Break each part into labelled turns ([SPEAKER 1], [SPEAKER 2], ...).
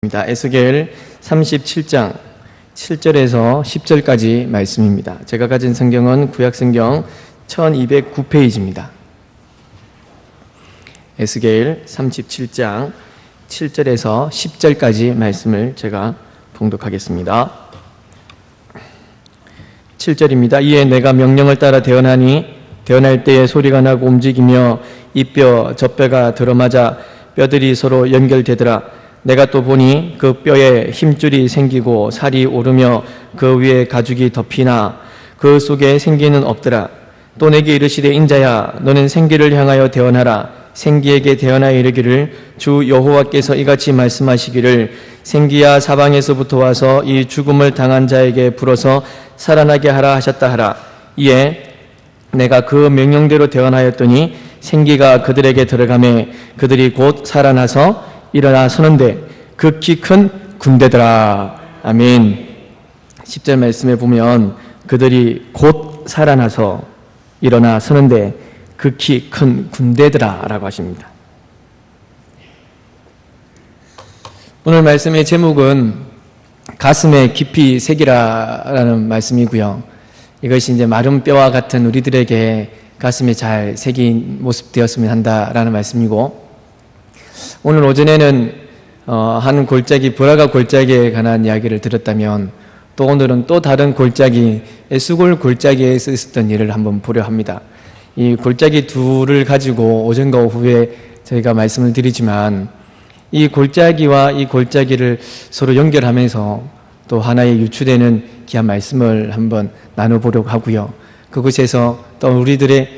[SPEAKER 1] 에스겔 37장 7절에서 10절까지 말씀입니다. 제가 가진 성경은 구약성경 1209페이지입니다. 에스겔 37장 7절에서 10절까지 말씀을 제가 봉독하겠습니다. 7절입니다. 이에 내가 명령을 따라 대언하니 대언할 때에 소리가 나고 움직이며 이 뼈 저 뼈가 들어맞아 뼈들이 서로 연결되더라. 내가 또 보니 그 뼈에 힘줄이 생기고 살이 오르며 그 위에 가죽이 덮이나 그 속에 생기는 없더라. 또 내게 이르시되 인자야 너는 생기를 향하여 대언하라. 생기에게 대언하여 이르기를 주 여호와께서 이같이 말씀하시기를 생기야 사방에서부터 와서 이 죽음을 당한 자에게 불어서 살아나게 하라 하셨다 하라. 이에 내가 그 명령대로 대언하였더니 생기가 그들에게 들어가매 그들이 곧 살아나서 일어나 서는데 극히 큰 군대더라. 아멘. 10절 말씀에 보면 그들이 곧 살아나서 일어나 서는데 극히 큰 군대더라 라고 하십니다. 오늘 말씀의 제목은 가슴에 깊이 새기라라는 말씀이고요. 이것이 이제 마른 뼈와 같은 우리들에게 가슴에 잘 새긴 모습 되었으면 한다라는 말씀이고, 오늘 오전에는 한 골짜기, 브라가 골짜기에 관한 이야기를 들었다면 또 오늘은 또 다른 골짜기, 에스골 골짜기에서 있었던 일을 한번 보려 합니다. 이 골짜기 둘을 가지고 오전과 오후에 저희가 말씀을 드리지만 이 골짜기와 이 골짜기를 서로 연결하면서 또 하나의 유추되는 귀한 말씀을 한번 나눠보려고 하고요. 그곳에서 또 우리들의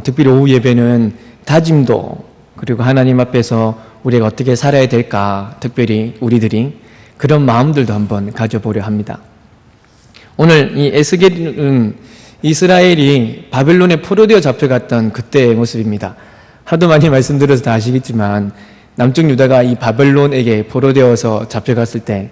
[SPEAKER 1] 특별히 오후 예배는 다짐도, 그리고 하나님 앞에서 우리가 어떻게 살아야 될까, 특별히 우리들이 그런 마음들도 한번 가져보려 합니다. 오늘 이 에스겔은 이스라엘이 바벨론에 포로되어 잡혀갔던 그때의 모습입니다. 하도 많이 말씀드려서 다 아시겠지만 남쪽 유다가 이 바벨론에게 포로되어서 잡혀갔을 때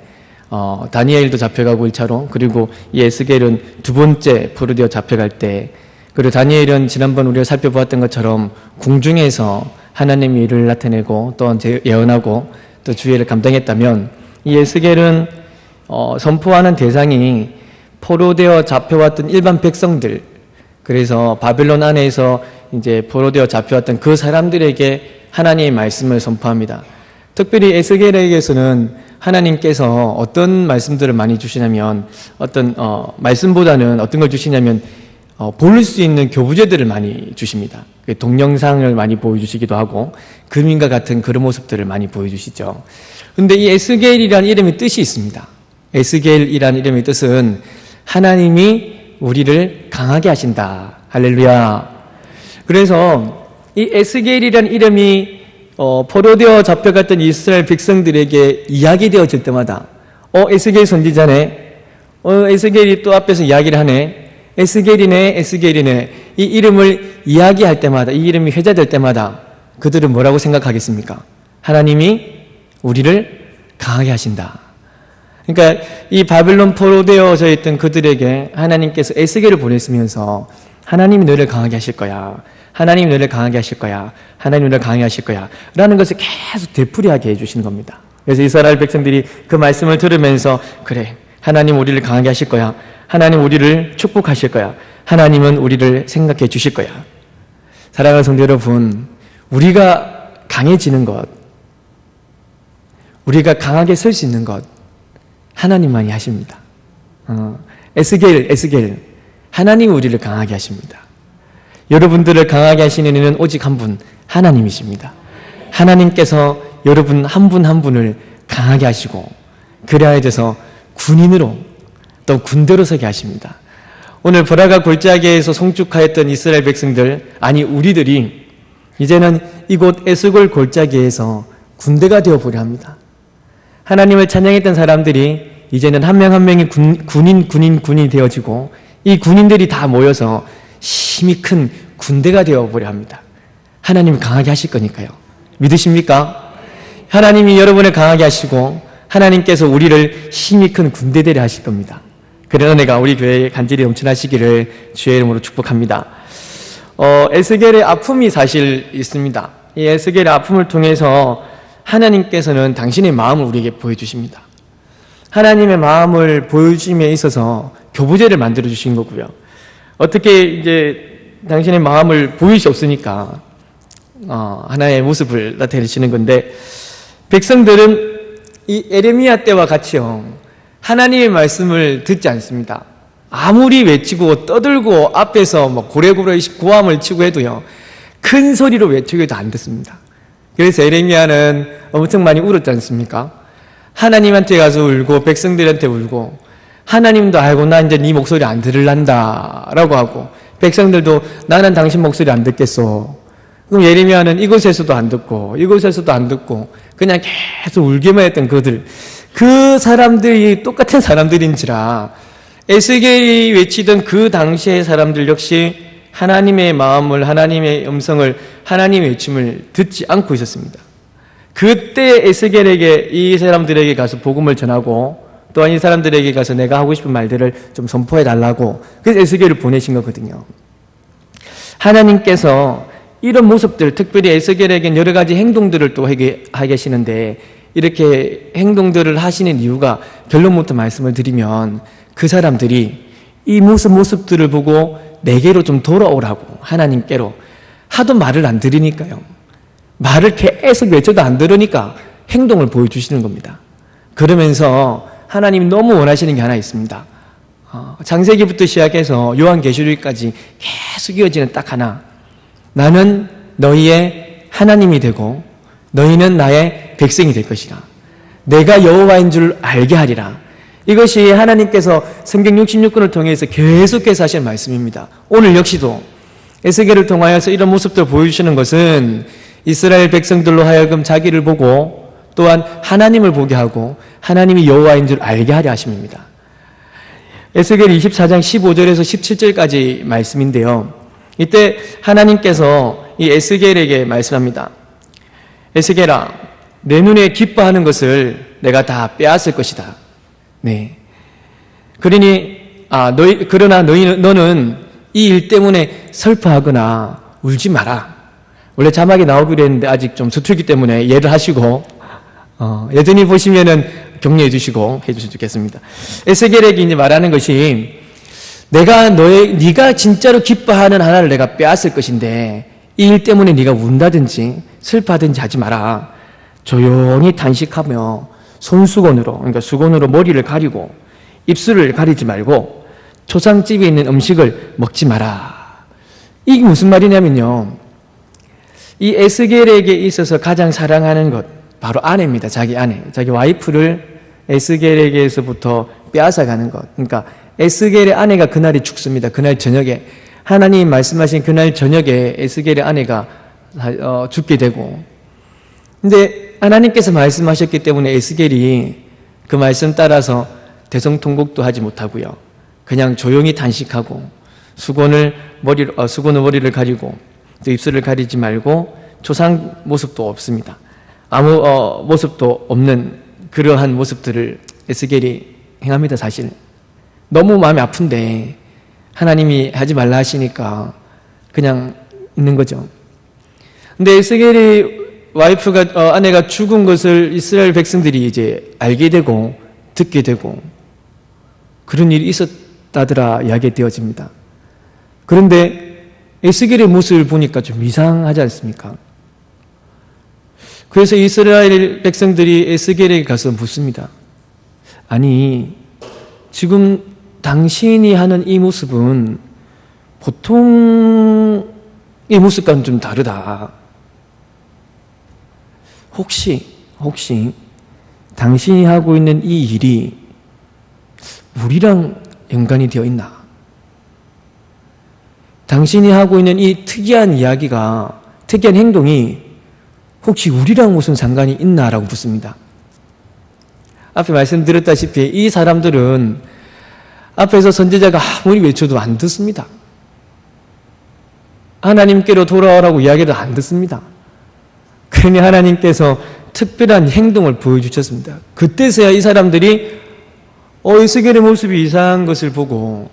[SPEAKER 1] 다니엘도 잡혀가고 1차로, 그리고 이 에스겔은 두 번째 포로되어 잡혀갈 때, 그리고 다니엘은 지난번 우리가 살펴보았던 것처럼 궁중에서 하나님의 일을 나타내고 또 예언하고 또 주의를 감당했다면, 이 에스겔은 선포하는 대상이 포로되어 잡혀왔던 일반 백성들, 그래서 바벨론 안에서 이제 포로되어 잡혀왔던 그 사람들에게 하나님의 말씀을 선포합니다. 특별히 에스겔에게서는 하나님께서 어떤 말씀들을 많이 주시냐면, 어떤 말씀보다는 어떤 걸 주시냐면 볼 수 있는 교부제들을 많이 주십니다. 동영상을 많이 보여주시기도 하고 금인과 같은 그런 모습들을 많이 보여주시죠. 그런데 이 에스겔이라는 이름의 뜻이 있습니다. 에스겔이라는 이름의 뜻은 하나님이 우리를 강하게 하신다. 할렐루야. 그래서 이 에스겔이라는 이름이 포로되어 잡혀갔던 이스라엘 백성들에게 이야기되어질 때마다 에스겔 선지자네, 에스겔이 또 앞에서 이야기를 하네, 에스겔이네, 에스겔이네, 이 이름을 이야기할 때마다, 이 이름이 회자될 때마다 그들은 뭐라고 생각하겠습니까? 하나님이 우리를 강하게 하신다. 그러니까 이 바벨론 포로되어져 있던 그들에게 하나님께서 에스겔을 보냈으면서 하나님이 너를 강하게 하실 거야, 하나님이 너를 강하게 하실 거야, 하나님이 너를 강하게 하실 거야 라는 것을 계속 되풀이하게 해주시는 겁니다. 그래서 이스라엘 백성들이 그 말씀을 들으면서, 그래, 하나님 우리를 강하게 하실 거야, 하나님 우리를 축복하실 거야, 하나님은 우리를 생각해 주실 거야. 사랑하는 성도 여러분, 우리가 강해지는 것, 우리가 강하게 설 수 있는 것 하나님만이 하십니다. 에스겔, 하나님이 우리를 강하게 하십니다. 여러분들을 강하게 하시는 이는 오직 한 분, 하나님이십니다. 하나님께서 여러분 한 분 한 분을 강하게 하시고, 그래야 돼서 군인으로 또 군대로 서게 하십니다. 오늘 브라가 골짜기에서 송축하였던 이스라엘 백성들, 아니 우리들이 이제는 이곳 에스골 골짜기에서 군대가 되어보려 합니다. 하나님을 찬양했던 사람들이 이제는 한 명 한 명이 군인이 되어지고, 이 군인들이 다 모여서 힘이 큰 군대가 되어보려 합니다. 하나님을 강하게 하실 거니까요. 믿으십니까? 하나님이 여러분을 강하게 하시고 하나님께서 우리를 힘이 큰 군대되려 하실 겁니다. 그런 은혜가 우리 교회에 간절히 넘쳐나시기를 주의 이름으로 축복합니다. 에스겔의 아픔이 사실 있습니다. 이 에스겔의 아픔을 통해서 하나님께서는 당신의 마음을 우리에게 보여주십니다. 하나님의 마음을 보여주심에 있어서 교부제를 만들어 주신 거고요. 어떻게 이제 당신의 마음을 보일 수 없으니까 하나의 모습을 나타내시는 건데, 백성들은 이 에레미야 때와 같이요, 하나님의 말씀을 듣지 않습니다. 아무리 외치고 떠들고 앞에서 뭐 고래고래 고함을 치고 해도요, 큰 소리로 외치고도 안 듣습니다. 그래서 에레미야는 엄청 많이 울었지 않습니까? 하나님한테 가서 울고 백성들한테 울고, 하나님도 알고 나 이제 네 목소리 안 들을란다 라고 하고, 백성들도 나는 당신 목소리 안 듣겠어. 그럼 예레미야는 이곳에서도 안 듣고 이곳에서도 안 듣고 그냥 계속 울기만 했던 그 사람들이 똑같은 사람들인지라, 에스겔이 외치던 그 당시의 사람들 역시 하나님의 마음을, 하나님의 음성을, 하나님의 외침을 듣지 않고 있었습니다. 그때 에스겔에게, 이 사람들에게 가서 복음을 전하고, 또한 이 사람들에게 가서 내가 하고 싶은 말들을 좀 선포해 달라고, 그래서 에스겔을 보내신 거거든요. 하나님께서 이런 모습들, 특별히 에스겔에겐 여러 가지 행동들을 또 하게 하시는데, 이렇게 행동들을 하시는 이유가, 결론부터 말씀을 드리면, 그 사람들이 이 모습들을 보고 내게로 좀 돌아오라고, 하나님께로. 하도 말을 안 들으니까요. 말을 계속 외쳐도 안 들으니까 행동을 보여주시는 겁니다. 그러면서 하나님이 너무 원하시는 게 하나 있습니다. 창세기부터 시작해서 요한계시록까지 계속 이어지는 딱 하나. 나는 너희의 하나님이 되고 너희는 나의 백성이 될 것이라. 내가 여호와인 줄 알게 하리라. 이것이 하나님께서 성경 66권을 통해서 계속해서 하신 말씀입니다. 오늘 역시도 에스겔을 통하여서 이런 모습들을 보여주시는 것은 이스라엘 백성들로 하여금 자기를 보고 또한 하나님을 보게 하고 하나님이 여호와인 줄 알게 하려 하심입니다. 에스겔 24장 15절에서 17절까지 말씀인데요. 이때 하나님께서 이 에스겔에게 말씀합니다. 에스겔아, 내 눈에 기뻐하는 것을 내가 다 빼앗을 것이다. 네. 그러나 너는 이 일 때문에 슬퍼하거나 울지 마라. 원래 자막이 나오기로 했는데 아직 좀 서툴기 때문에 이해를 하시고, 여전히 보시면은 격려해 주시고 해주시면 좋겠습니다. 에스겔에게 이제 말하는 것이, 네가 진짜로 기뻐하는 하나를 내가 빼앗을 것인데, 이 일 때문에 네가 운다든지 슬퍼하든지 하지 마라. 조용히 탄식하며 손수건으로, 그러니까 수건으로 머리를 가리고 입술을 가리지 말고 초상집에 있는 음식을 먹지 마라. 이게 무슨 말이냐면요, 이 에스겔에게 있어서 가장 사랑하는 것, 바로 아내입니다. 자기 아내, 자기 와이프를 에스겔에게서부터 빼앗아가는 것. 그러니까 에스겔의 아내가 그날이 죽습니다. 그날 저녁에, 하나님이 말씀하신 그날 저녁에 에스겔의 아내가 죽게 되고, 근데 하나님께서 말씀하셨기 때문에 에스겔이 그 말씀 따라서 대성통곡도 하지 못하고요, 그냥 조용히 단식하고 수건으로 머리를 가리고 또 입술을 가리지 말고 조상 모습도 없습니다. 아무 모습도 없는 그러한 모습들을 에스겔이 행합니다. 사실 너무 마음이 아픈데 하나님이 하지 말라 하시니까 그냥 있는 거죠. 근데 에스겔이 아내가 죽은 것을 이스라엘 백성들이 이제 알게 되고 듣게 되고 그런 일이 있었다더라 이야기되어집니다. 그런데 에스겔의 모습을 보니까 좀 이상하지 않습니까? 그래서 이스라엘 백성들이 에스겔에게 가서 묻습니다. 아니, 지금 당신이 하는 이 모습은 보통의 모습과는 좀 다르다. 혹시 당신이 하고 있는 이 일이 우리랑 연관이 되어 있나? 당신이 하고 있는 이 특이한 이야기가, 특이한 행동이 혹시 우리랑 무슨 상관이 있나라고 묻습니다. 앞에 말씀드렸다시피 이 사람들은 앞에서 선지자가 아무리 외쳐도 안 듣습니다. 하나님께로 돌아오라고 이야기를 안 듣습니다. 그러니 하나님께서 특별한 행동을 보여주셨습니다. 그때서야 이 사람들이 에스겔의 모습이 이상한 것을 보고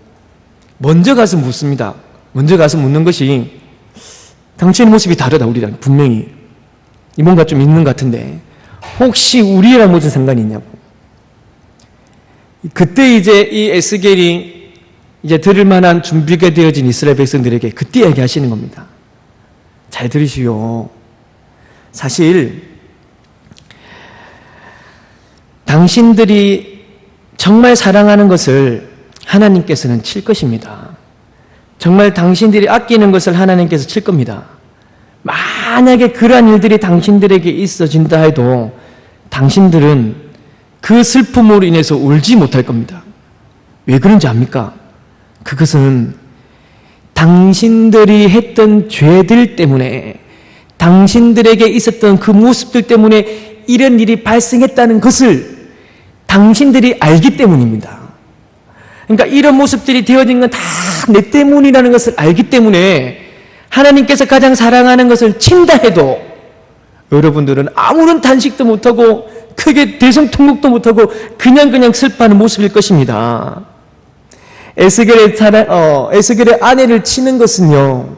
[SPEAKER 1] 먼저 가서 묻습니다. 먼저 가서 묻는 것이, 당신의 모습이 다르다, 우리랑 분명히 뭔가 좀 있는 것 같은데 혹시 우리랑 무슨 상관이 있냐고. 그때 이제 이 에스겔이 이제 들을 만한 준비가 되어진 이스라엘 백성들에게 그때 얘기하시는 겁니다. 잘 들으시오. 사실 당신들이 정말 사랑하는 것을 하나님께서는 칠 것입니다. 정말 당신들이 아끼는 것을 하나님께서 칠 겁니다. 만약에 그러한 일들이 당신들에게 있어진다 해도 당신들은 그 슬픔으로 인해서 울지 못할 겁니다. 왜 그런지 압니까? 그것은 당신들이 했던 죄들 때문에, 당신들에게 있었던 그 모습들 때문에 이런 일이 발생했다는 것을 당신들이 알기 때문입니다. 그러니까 이런 모습들이 되어진 건 다 내 때문이라는 것을 알기 때문에 하나님께서 가장 사랑하는 것을 친다 해도 여러분들은 아무런 단식도 못하고 크게 대성통곡도 못하고 그냥 슬퍼하는 모습일 것입니다. 에스겔의 아내를 치는 것은요,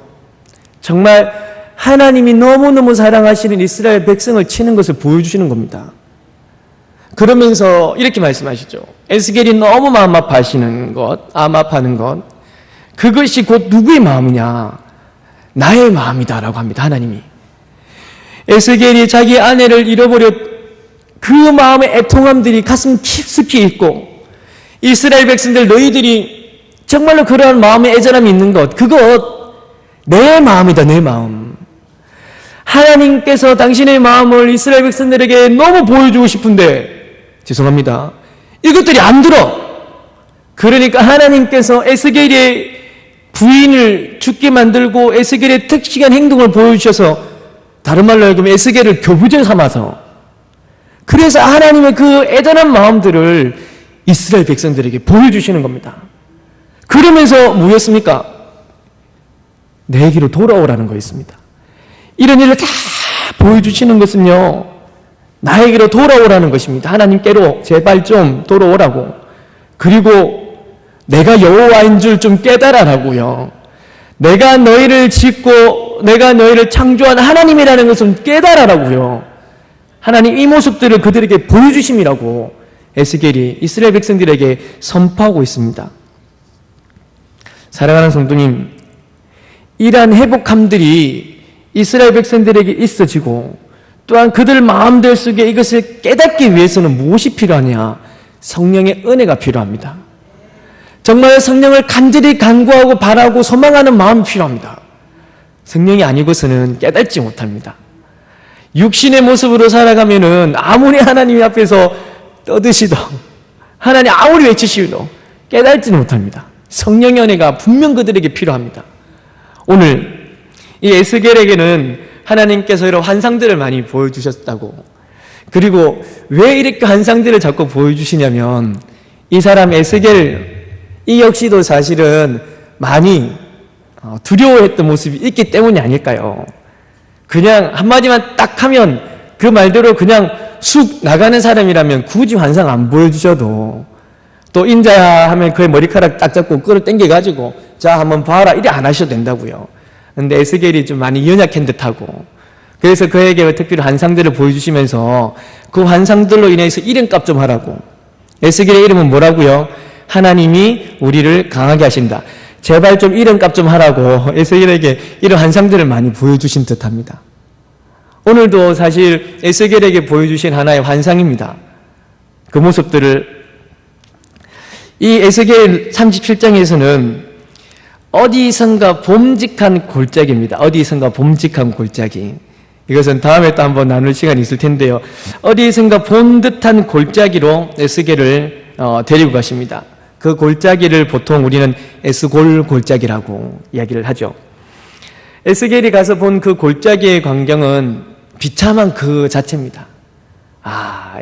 [SPEAKER 1] 정말 하나님이 너무너무 사랑하시는 이스라엘 백성을 치는 것을 보여주시는 겁니다. 그러면서 이렇게 말씀하시죠. 에스겔이 너무 마음 아파하는 것, 그것이 곧 누구의 마음이냐? 나의 마음이다라고 합니다. 하나님이. 에스겔이 자기 아내를 잃어버려 그 마음의 애통함들이 가슴 깊숙이 있고, 이스라엘 백성들 너희들이 정말로 그러한 마음의 애절함이 있는 것, 그것 내 마음이다, 내 마음. 하나님께서 당신의 마음을 이스라엘 백성들에게 너무 보여주고 싶은데 죄송합니다, 이것들이 안 들어. 그러니까 하나님께서 에스겔의 부인을 죽게 만들고 에스겔의 특징한 행동을 보여주셔서, 다른 말로 하면 에스겔을 교부제 삼아서, 그래서 하나님의 그 애절한 마음들을 이스라엘 백성들에게 보여주시는 겁니다. 그러면서 뭐였습니까? 내게로 돌아오라는 거였습니다. 이런 일을 다 보여주시는 것은요, 나에게로 돌아오라는 것입니다. 하나님께로 제발 좀 돌아오라고. 그리고 내가 여호와인 줄 좀 깨달아라고요. 내가 너희를 짓고 내가 너희를 창조한 하나님이라는 것을 깨달아라고요. 하나님 이 모습들을 그들에게 보여주심이라고 에스겔이 이스라엘 백성들에게 선포하고 있습니다. 사랑하는 성도님, 이러한 회복함들이 이스라엘 백성들에게 있어지고, 또한 그들 마음들 속에 이것을 깨닫기 위해서는 무엇이 필요하냐? 성령의 은혜가 필요합니다. 정말 성령을 간절히 간구하고 바라고 소망하는 마음이 필요합니다. 성령이 아니고서는 깨닫지 못합니다. 육신의 모습으로 살아가면은 아무리 하나님 앞에서 떠드시도, 하나님 아무리 외치시도 깨닫지는 못합니다. 성령의 은혜가 분명 그들에게 필요합니다. 오늘 이 에스겔에게는 하나님께서 이런 환상들을 많이 보여주셨다고, 그리고 왜 이렇게 환상들을 자꾸 보여주시냐면, 이 사람 에스겔 이 역시도 사실은 많이 두려워했던 모습이 있기 때문이 아닐까요? 그냥 한마디만 딱 하면 그 말대로 그냥 쑥 나가는 사람이라면 굳이 환상 안 보여주셔도, 또 인자야 하면 그의 머리카락 딱 잡고 끌어당겨가지고 자 한번 봐라 이래 안 하셔도 된다고요. 근데 에스겔이 좀 많이 연약한 듯하고, 그래서 그에게 특별히 환상들을 보여주시면서 그 환상들로 인해서 이름값 좀 하라고. 에스겔의 이름은 뭐라고요? 하나님이 우리를 강하게 하신다. 제발 좀 이름값 좀 하라고 에스겔에게 이런 환상들을 많이 보여주신 듯합니다. 오늘도 사실 에스겔에게 보여주신 하나의 환상입니다. 그 모습들을, 이 에스겔 37장에서는 어디선가 봄직한 골짜기입니다. 어디선가 봄직한 골짜기. 이것은 다음에 또 한번 나눌 시간이 있을 텐데요. 어디선가 본 듯한 골짜기로 에스겔을 데리고 가십니다. 그 골짜기를 보통 우리는 에스골 골짜기라고 이야기를 하죠. 에스겔이 가서 본 그 골짜기의 광경은 비참한 그 자체입니다.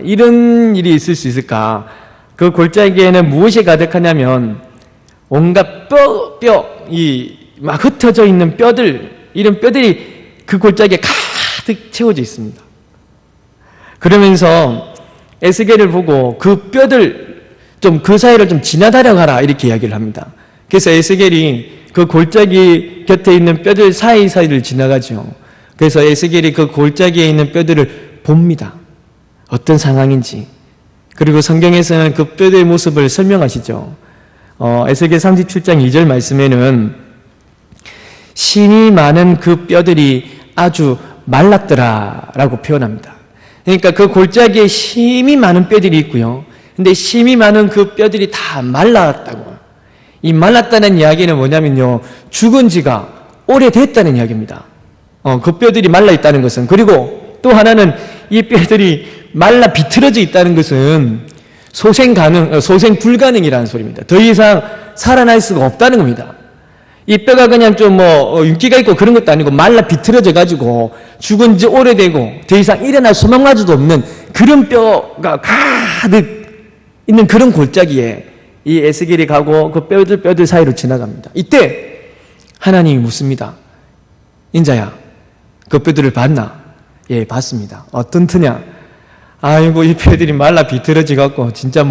[SPEAKER 1] 이런 일이 있을 수 있을까? 그 골짜기에는 무엇이 가득하냐면 온갖 막 흩어져 있는 뼈들, 이런 뼈들이 그 골짜기에 가득 채워져 있습니다. 그러면서 에스겔을 보고 그 뼈들 그 사이를 좀 지나다녀 가라 이렇게 이야기를 합니다. 그래서 에스겔이 그 골짜기 곁에 있는 뼈들 사이사이를 지나가죠. 그래서 에스겔이 그 골짜기에 있는 뼈들을 봅니다. 어떤 상황인지, 그리고 성경에서는 그 뼈들의 모습을 설명하시죠. 에스겔 37장 2절 말씀에는 심이 많은 그 뼈들이 아주 말랐더라라고 표현합니다. 그러니까 그 골짜기에 심이 많은 뼈들이 있고요. 근데 심이 많은 그 뼈들이 다 말랐다고. 이 말랐다는 이야기는 뭐냐면요, 죽은 지가 오래됐다는 이야기입니다. 그 뼈들이 말라 있다는 것은, 그리고 또 하나는 이 뼈들이 말라 비틀어져 있다는 것은 소생 불가능이라는 소리입니다. 더 이상 살아날 수가 없다는 겁니다. 이 뼈가 그냥 좀 윤기가 있고 그런 것도 아니고 말라 비틀어져 가지고 죽은 지 오래되고 더 이상 일어날 소망마저도 없는 그런 뼈가 가득 있는 그런 골짜기에 이 에스겔이 가고 그 뼈들 사이로 지나갑니다. 이때 하나님이 묻습니다. 인자야, 그 뼈들을 봤나? 예, 봤습니다. 어떤 터냐? 아이고, 이 뼈들이 말라 비틀어져 갖고 진짜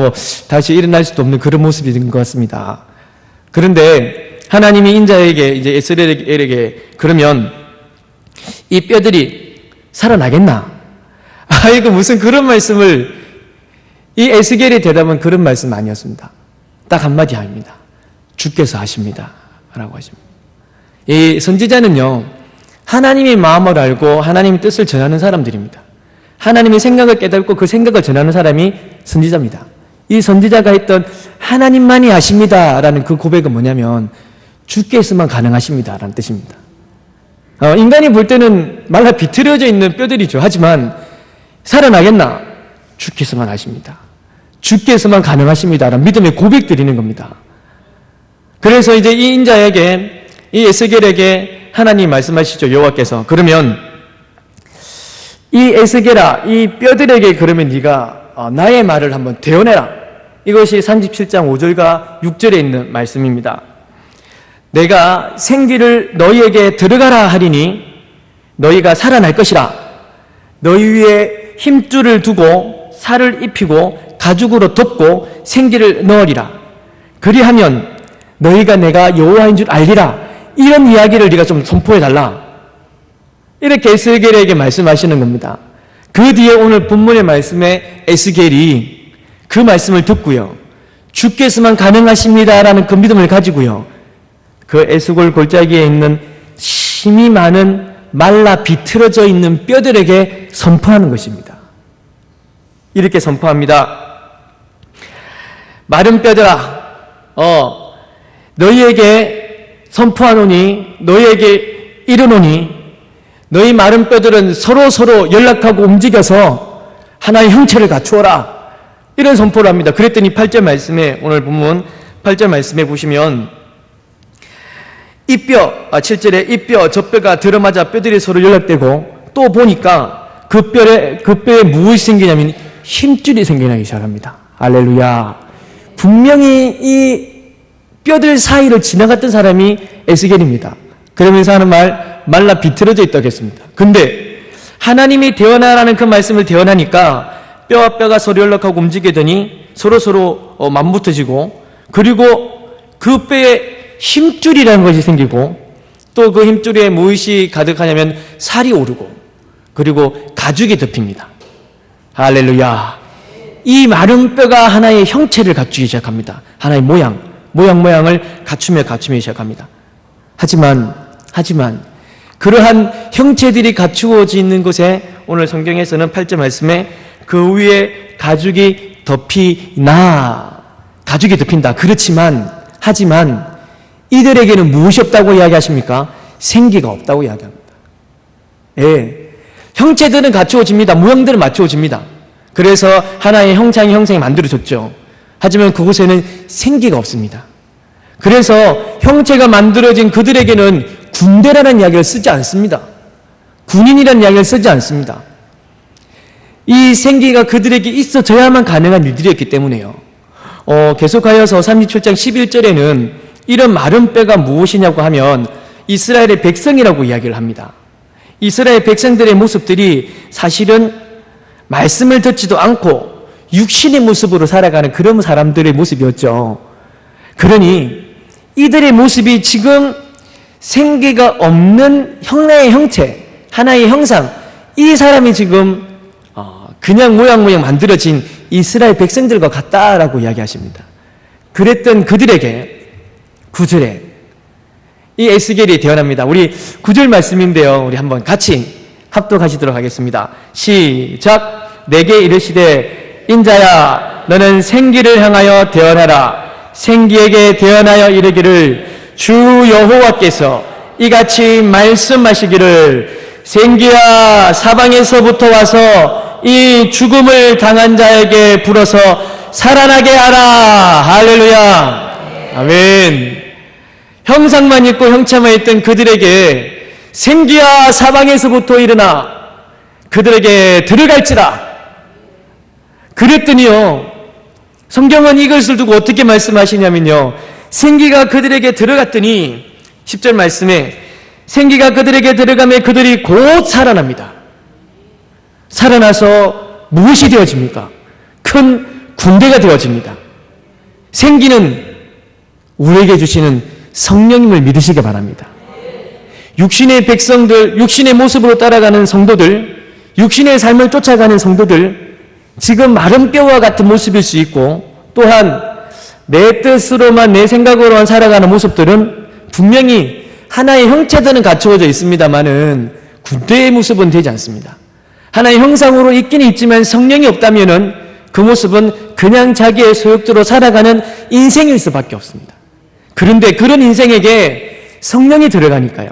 [SPEAKER 1] 다시 일어날 수도 없는 그런 모습인 것 같습니다. 그런데 하나님이 인자에게, 이제 에스겔에게, 그러면 이 뼈들이 살아나겠나? 아이고, 무슨 그런 말씀을, 이 에스겔의 대답은 그런 말씀 아니었습니다. 딱 한마디 아닙니다. 주께서 하십니다. 라고 하십니다. 이 선지자는요, 하나님의 마음을 알고 하나님의 뜻을 전하는 사람들입니다. 하나님의 생각을 깨닫고 그 생각을 전하는 사람이 선지자입니다. 이 선지자가 했던 하나님만이 아십니다 라는 그 고백은 뭐냐면 주께서만 가능하십니다 라는 뜻입니다. 인간이 볼 때는 말라 비틀어져 있는 뼈들이죠. 하지만 살아나겠나? 주께서만 아십니다. 주께서만 가능하십니다 라는 믿음의 고백 드리는 겁니다. 그래서 이제 이 인자에게, 이 에스겔에게 하나님 말씀하시죠. 여호와께서, 그러면 이 에스겔아, 이 뼈들에게 그러면 네가 나의 말을 한번 대언해라. 이것이 37장 5절과 6절에 있는 말씀입니다. 내가 생기를 너희에게 들어가라 하리니 너희가 살아날 것이라. 너희 위에 힘줄을 두고 살을 입히고 가죽으로 덮고 생기를 넣으리라. 그리하면 너희가 내가 여호와인 줄 알리라. 이런 이야기를 네가 좀 선포해달라. 이렇게 에스겔에게 말씀하시는 겁니다. 그 뒤에 오늘 본문의 말씀에 에스겔이 그 말씀을 듣고요, 주께서만 가능하십니다라는 그 믿음을 가지고요, 그 에스골 골짜기에 있는 힘이 많은 말라 비틀어져 있는 뼈들에게 선포하는 것입니다. 이렇게 선포합니다. 마른 뼈들아, 너희에게 선포하노니, 너희에게 이르노니, 너희 마른 뼈들은 서로 연락하고 움직여서 하나의 형체를 갖추어라. 이런 선포를 합니다. 그랬더니 8절 말씀에, 오늘 본문 8절 말씀에 보시면 이 뼈, 7절에 이 뼈, 저 뼈가 들어맞아 뼈들이 서로 연락되고, 또 보니까 그 뼈에 무엇이 생기냐면 힘줄이 생겨나기 시작합니다. 할렐루야. 분명히 이 뼈들 사이를 지나갔던 사람이 에스겔입니다. 그러면서 하는 말, 말라 비틀어져 있다고 했습니다. 근데 하나님이 대언하라는 그 말씀을 대언하니까 뼈와 뼈가 서로 연락하고 움직이더니 서로 맞붙어지고, 그리고 그 뼈에 힘줄이라는 것이 생기고, 또 그 힘줄에 무엇이 가득하냐면 살이 오르고, 그리고 가죽이 덮입니다. 할렐루야. 이 마른 뼈가 하나의 형체를 갖추기 시작합니다. 하나의 모양을 갖추기 시작합니다. 하지만 그러한 형체들이 갖추어져 있는 곳에 오늘 성경에서는 8절 말씀에 그 위에 가죽이 덮인다. 하지만 이들에게는 무엇이 없다고 이야기하십니까? 생기가 없다고 이야기합니다. 예. 형체들은 갖추어집니다. 모양들은 맞추어집니다. 그래서 하나의 형상이 만들어졌죠. 하지만 그곳에는 생기가 없습니다. 그래서 형체가 만들어진 그들에게는 군대라는 이야기를 쓰지 않습니다. 군인이라는 이야기를 쓰지 않습니다. 이 생기가 그들에게 있어져야만 가능한 일들이었기 때문에요. 계속하여서 37장 11절에는 이런 마른 뼈가 무엇이냐고 하면 이스라엘의 백성이라고 이야기를 합니다. 이스라엘 백성들의 모습들이 사실은 말씀을 듣지도 않고 육신의 모습으로 살아가는 그런 사람들의 모습이었죠. 그러니 이들의 모습이 지금 생기가 없는 하나의 형체, 하나의 형상, 이 사람이 지금 그냥 모양 만들어진 이스라엘 백성들과 같다라고 이야기하십니다. 그랬던 그들에게 9절에 이 에스겔이 대언합니다. 우리 9절 말씀인데요. 우리 한번 같이 합독하시도록 하겠습니다. 시작. 내게 이르시되 인자야 너는 생기를 향하여 대언하라. 생기에게 대언하여 이르기를 주 여호와께서 이같이 말씀하시기를 생기야 사방에서부터 와서 이 죽음을 당한 자에게 불어서 살아나게 하라. 할렐루야. 아멘. 형상만 있고 형체만 있던 그들에게 생기야 사방에서부터 일어나 그들에게 들어갈지라. 그랬더니요, 성경은 이것을 두고 어떻게 말씀하시냐면요, 생기가 그들에게 들어갔더니 10절 말씀에 생기가 그들에게 들어가며 그들이 곧 살아납니다. 살아나서 무엇이 되어집니까? 큰 군대가 되어집니다. 생기는 우리에게 주시는 성령님을 믿으시기 바랍니다. 육신의 백성들, 육신의 모습으로 따라가는 성도들, 육신의 삶을 쫓아가는 성도들, 지금 마른 뼈와 같은 모습일 수 있고, 또한 내 뜻으로만 내 생각으로만 살아가는 모습들은 분명히 하나의 형체들은 갖추어져 있습니다만은 군대의 모습은 되지 않습니다. 하나의 형상으로 있긴 있지만 성령이 없다면은 그 모습은 그냥 자기의 소욕대로 살아가는 인생일 수밖에 없습니다. 그런데 그런 인생에게 성령이 들어가니까요,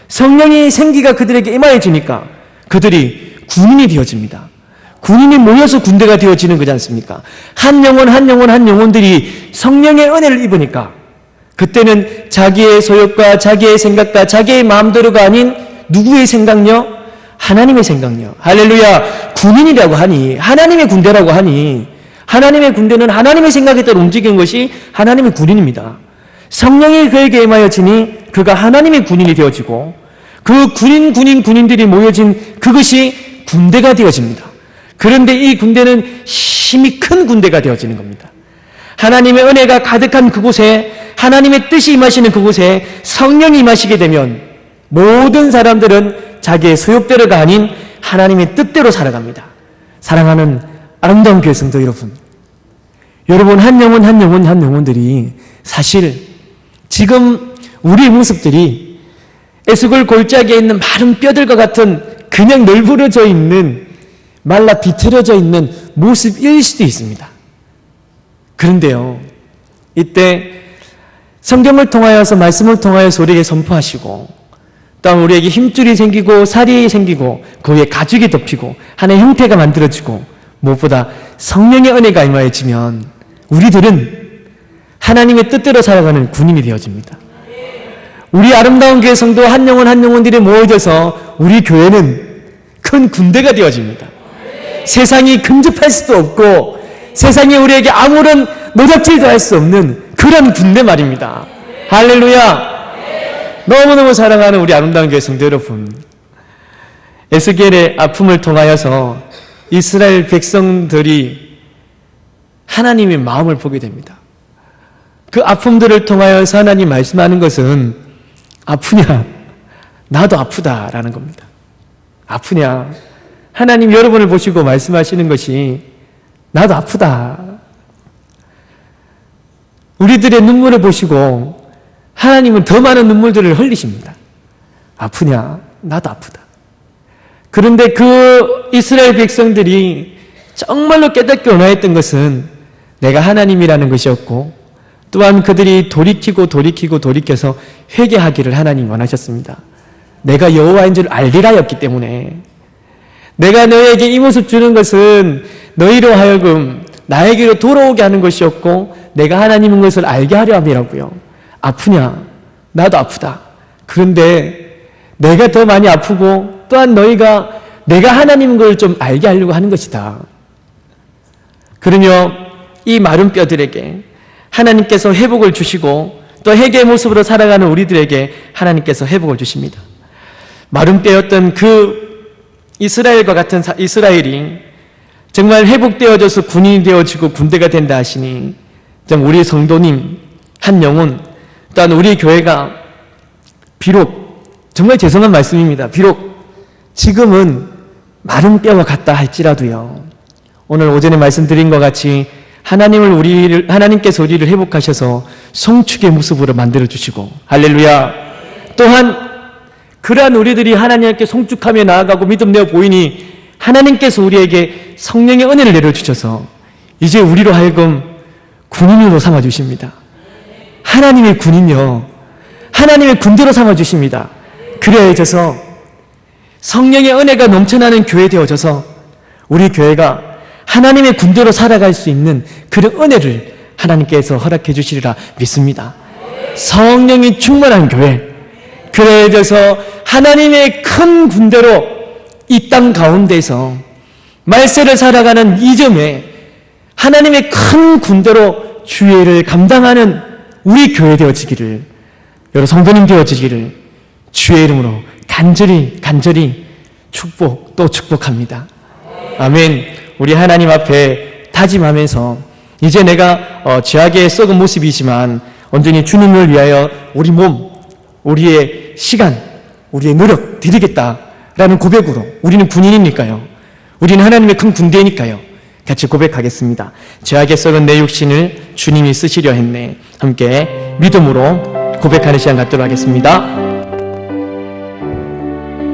[SPEAKER 1] 성령이 생기가 그들에게 임하여지니까 그들이 군인이 되어집니다. 군인이 모여서 군대가 되어지는 거지 않습니까? 한 영혼들이 성령의 은혜를 입으니까 그때는 자기의 소욕과 자기의 생각과 자기의 마음대로가 아닌 누구의 생각요? 하나님의 생각요. 할렐루야. 군인이라고 하니, 하나님의 군대라고 하니, 하나님의 군대는 하나님의 생각에 따라 움직이는 것이 하나님의 군인입니다. 성령이 그에게 임하여지니 그가 하나님의 군인이 되어지고 그 군인들이 모여진 그것이 군대가 되어집니다. 그런데 이 군대는 힘이 큰 군대가 되어지는 겁니다. 하나님의 은혜가 가득한 그곳에, 하나님의 뜻이 임하시는 그곳에 성령이 임하시게 되면 모든 사람들은 자기의 소욕대로가 아닌 하나님의 뜻대로 살아갑니다. 사랑하는 아름다운 교회 성도 여러분, 한 영혼들이 사실 지금 우리의 모습들이 에스골 골짜기에 있는 마른 뼈들과 같은 그냥 널브러져 있는, 말라 비틀어져 있는 모습일 수도 있습니다. 그런데요, 이때 성경을 통하여서, 말씀을 통하여서 우리에게 선포하시고, 또한 우리에게 힘줄이 생기고 살이 생기고 그 위에 가죽이 덮이고 하나의 형태가 만들어지고 무엇보다 성령의 은혜가 임하여지면 우리들은 하나님의 뜻대로 살아가는 군인이 되어집니다. 우리 아름다운 교회 성도 한 영혼들이 모여져서 우리 교회는 큰 군대가 되어집니다. 세상이 근접할 수도 없고 세상이 우리에게 아무런 노작질도 할 수 없는 그런 군대 말입니다. 할렐루야. 너무너무 사랑하는 우리 아름다운 교회 성도 여러분, 에스겔의 아픔을 통하여서 이스라엘 백성들이 하나님의 마음을 보게 됩니다. 그 아픔들을 통하여서 하나님 말씀하는 것은 아프냐? 나도 아프다라는 겁니다. 아프냐? 하나님 여러분을 보시고 말씀하시는 것이 나도 아프다. 우리들의 눈물을 보시고 하나님은 더 많은 눈물들을 흘리십니다. 아프냐? 나도 아프다. 그런데 그 이스라엘 백성들이 정말로 깨닫게 원하였던 것은 내가 하나님이라는 것이었고, 또한 그들이 돌이켜서 회개하기를 하나님 원하셨습니다. 내가 여호와인 줄 알리라였기 때문에, 내가 너에게 이 모습 주는 것은 너희로 하여금 나에게로 돌아오게 하는 것이었고 내가 하나님인 것을 알게 하려 함이라고요. 아프냐? 나도 아프다. 그런데 내가 더 많이 아프고 또한 너희가 내가 하나님인 걸 좀 알게 하려고 하는 것이다. 그러며 이 마른 뼈들에게 하나님께서 회복을 주시고 또 회개의 모습으로 살아가는 우리들에게 하나님께서 회복을 주십니다. 마른 뼈였던 그 이스라엘과 같은 이스라엘이 정말 회복되어져서 군인이 되어지고 군대가 된다 하시니, 우리 성도님 한 영혼, 또한 우리 교회가 비록, 정말 죄송한 말씀입니다, 비록 지금은 마른 뼈와 같다 할지라도요, 오늘 오전에 말씀드린 것 같이 하나님께서 우리를 회복하셔서 성축의 모습으로 만들어주시고, 할렐루야. 또한 그러한 우리들이 하나님께 성축하며 나아가고 믿음 내어 보이니 하나님께서 우리에게 성령의 은혜를 내려주셔서 이제 우리로 하여금 군인으로 삼아주십니다. 하나님의 군인요, 하나님의 군대로 삼아주십니다. 그래야져서 성령의 은혜가 넘쳐나는 교회 되어져서 우리 교회가 하나님의 군대로 살아갈 수 있는 그런 은혜를 하나님께서 허락해 주시리라 믿습니다. 성령이 충만한 교회, 그래야져서 하나님의 큰 군대로 이 땅 가운데서 말세를 살아가는 이 점에 하나님의 큰 군대로 주의를 감당하는 우리 교회 되어지기를, 여러 성도님 되어지기를 주의 이름으로 간절히 축복합니다. 아멘. 우리 하나님 앞에 다짐하면서 이제 내가 죄악에 썩은 모습이지만 온전히 주님을 위하여 우리 몸, 우리의 시간, 우리의 노력 드리겠다라는 고백으로, 우리는 군인이니까요, 우리는 하나님의 큰 군대니까요, 같이 고백하겠습니다. 죄악에 썩은 내 육신을 주님이 쓰시려 했네. 함께 믿음으로 고백하는 시간 갖도록 하겠습니다.